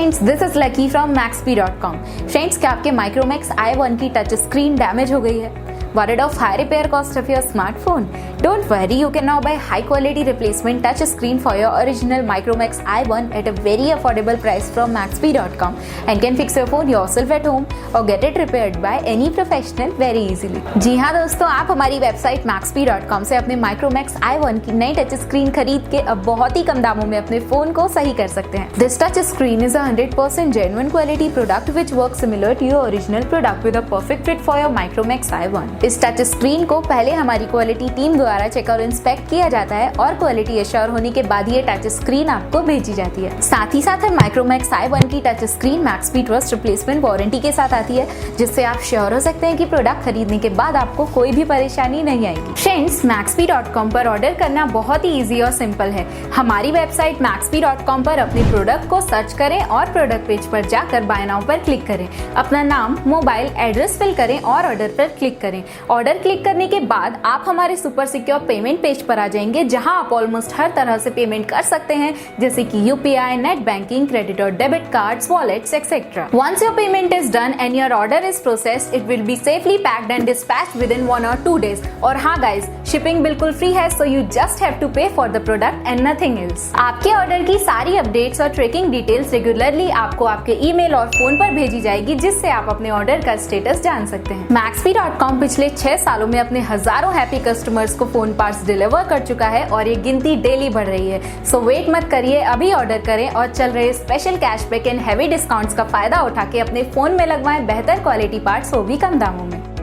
Friends, this is lucky from Maxbhi.com। Friends, क्या आपके Micromax iOne की टच स्क्रीन डैमेज हो गई है? Worried of high repair cost of your smartphone? Don't worry, you can now buy high quality replacement touch screen for your original Micromax iOne at a very affordable price from Maxbhi.com and can fix your phone yourself at home or get it repaired by any professional very easily। जी हाँ दोस्तों, आप हमारी website Maxbhi.com से अपने Micromax iOne की नई touch screen खरीद के अब बहुत ही कम दामों में अपने फोन को सही कर सकते हैं। This touch screen is a 100% genuine quality product which works similar to your original product with a perfect fit for your Micromax iOne। इस टच स्क्रीन को पहले हमारी क्वालिटी टीम द्वारा चेक और इंस्पेक्ट किया जाता है और क्वालिटी एश्योर होने के बाद ये टच स्क्रीन आपको भेजी जाती है। साथ ही साथ Micromax iOne की touch screen Maxbhi trust replacement warranty के साथ आती है, जिससे आप श्योर हो सकते हैं कि प्रोडक्ट खरीदने के बाद आपको कोई भी परेशानी नहीं आएगी। फ्रेंड्स, Maxbhi.com पर ऑर्डर करना बहुत ही ईजी और सिंपल है। हमारी वेबसाइट Maxbhi.com पर अपने प्रोडक्ट को सर्च करें और प्रोडक्ट पेज पर जाकर बाय नाउ पर क्लिक करें। अपना नाम, मोबाइल, एड्रेस फिल करें और ऑर्डर पर क्लिक करें। ऑर्डर क्लिक करने के बाद आप हमारे सुपर सिक्योर पेमेंट पेज पर आ जाएंगे, जहां आप ऑलमोस्ट हर तरह से पेमेंट कर सकते हैं, जैसे कि यूपीआई, नेट बैंकिंग, क्रेडिट और debit cards, wallets etcetera. Once your payment is done and your order is processed, it will be safely packed and dispatched within 1 or 2 days। और हाँ गाइस, शिपिंग बिल्कुल free है, so you just have to pay for the product and nothing else. आपके order की सारी updates और tracking details regularly आपको आपके ईमेल और फोन पर भेजी जाएगी, जिससे आप अपने ऑर्डर का स्टेटस जान सकते हैं। Maxbhi.com पिछले 6 सालों में अपने हजारों हैप्पी कस्टमर्स को फोन पार्ट्स डिलीवर कर चुका है और ये गिनती डेली बढ़ रही है। सो वेट मत करिए, अभी ऑर्डर करें और चल रहे special cashback and heavy discounts का फायदा उठा के अपने फोन में लगवाएं बेहतर क्वालिटी पार्ट्स, वो भी कम दामों में।